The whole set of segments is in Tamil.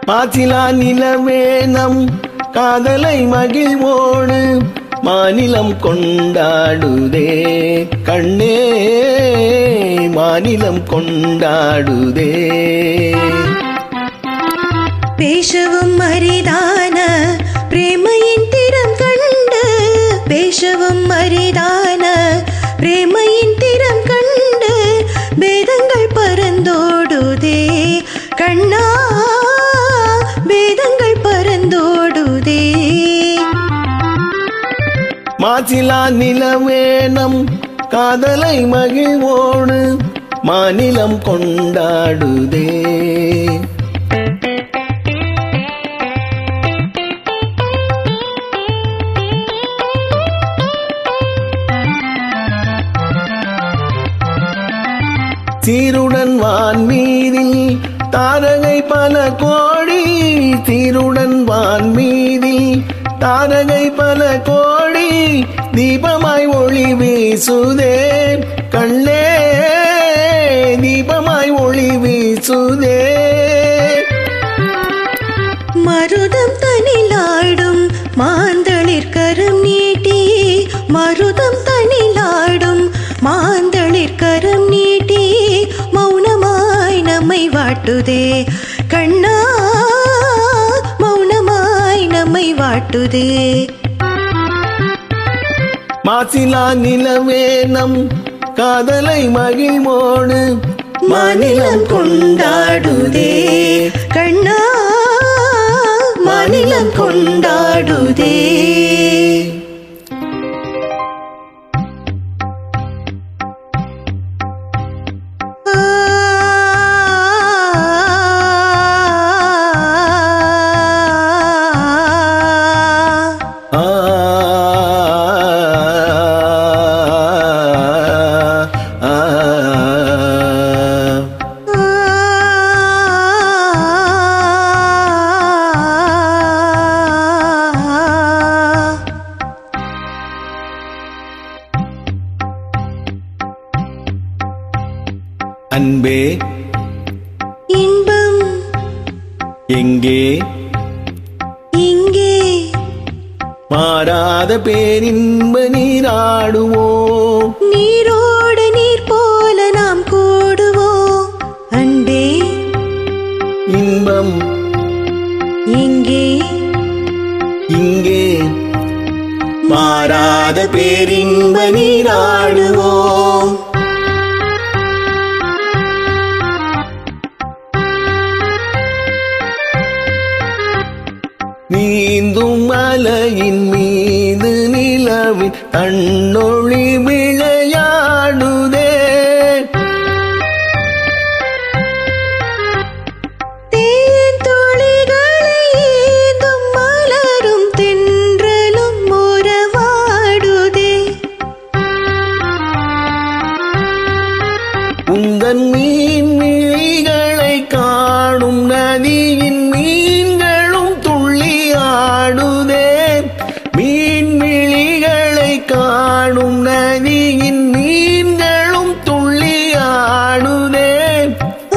மாசிலா நிலவேனம் காதலை மகிழ்வோடு மாநிலம் கொண்டாடுதே கண்ணே மாநிலம் கொண்டாடுதே. பேசவும் அரிதான பிரேமையின் திறம் கண்டு பேசவும் அரிதான பிரேமையின் திறம் கண்டு வேதங்கள் பறந்தோடுதே கண்ணா வேதங்கள் பறந்தோடுதே. மாசிலா நிலவேனம் காதலை மகிழ்வோடு மாநிலம் கொண்டாடுதே. சீருடன் வான்மீதில் தாரகை பல கோடி சீருடன் வான்மீதில் தாரகை பல கோடி தீபமாய் ஒளி வீசுதே கண்ணே தீபமாய் ஒளி வீசுதே. மருதம் தனிலாடும் மாந்தளிர் கரம் நீட்டி மருதம் தனிலாடும் மாந்தளிர் கரம் நீட்டி மௌனமாய் நம்மை வாட்டுதே கண்ணா மௌனமாய் நம்மை வாட்டுதே. மாசிலா நிலவேனம் காதலை மகிழ்வோடு மாநிலம் கொண்டாடுதே கண்ணா மாநிலம் கொண்டாடுதே. அன்பே இன்பம் எங்கே இங்கே மாறாத பேரின்ப நீராடுவோம் நீரோடு நீர் போல நாம் கூடுவோம் அன்பே இன்பம் இங்கே இங்கே மாறாத பேரின்ப நீராடுவோம். நீந்தும் மலையின் மீது நிலவின் தன்னொளி விளையாடுதே தேன் துளிகளை ஏந்தும் மலரும் தென்றலும் உறவாடுதே உந்தன் மீன் விழிகளை காணும் நதியின் மீன்களும் துள்ளி ஆடுதே மீன் விழிகளை காணும் நதியின் மீன்களும் துள்ளி ஆடுதே.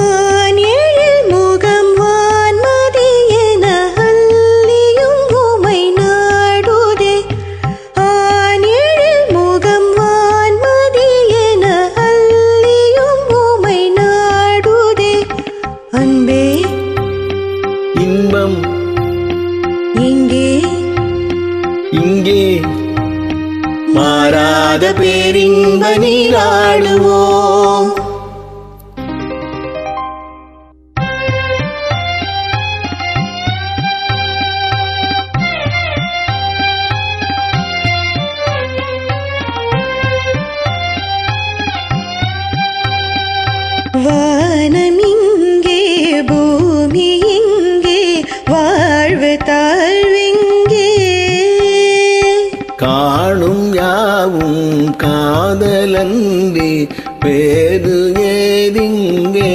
ஆனேழில் முகம் வான்மதி என அள்ளியும் உமை நாடுதே ஆனேழில் முகம் வான்மதி என அள்ளியும் உமை நாடுதே அன்பே இன்பம் இங்கே இங்கே மாறாத பேரின்ப நீராடுவோம். வானம் இங்கே பூமி இங்கே வாழ்வு தாழ்விங்கே காணும் யாவும் காதலன்றி வேறு ஏதிங்கே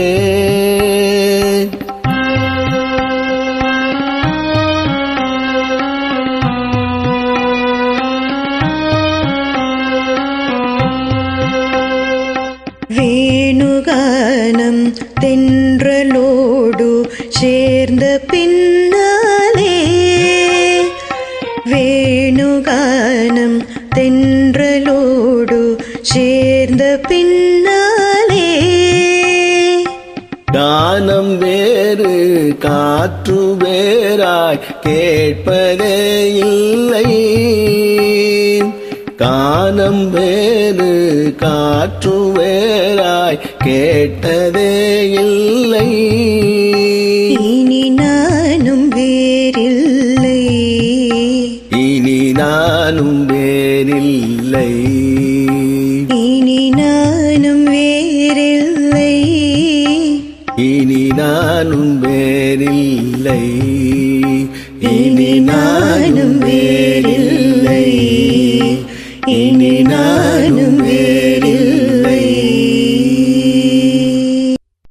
வேணுகானம் தென்றலோடு சேர்ந்த பின் தென்றலோடு சேர்ந்த பின்னாலே கானம் வேறு காற்று வேறாய் கேட்பதே இல்லை. கானம் வேறு காற்று வேறாய் கேட்டதே இல்லை. இனி நானும் வேறில்லை, இனி நானும் வேறில்லை. இனி நானும் வேறில்லை, இனி நானும் வேறில்லை. இனி நானும் வேறில்லை. இனி நானும் வேறில்லை.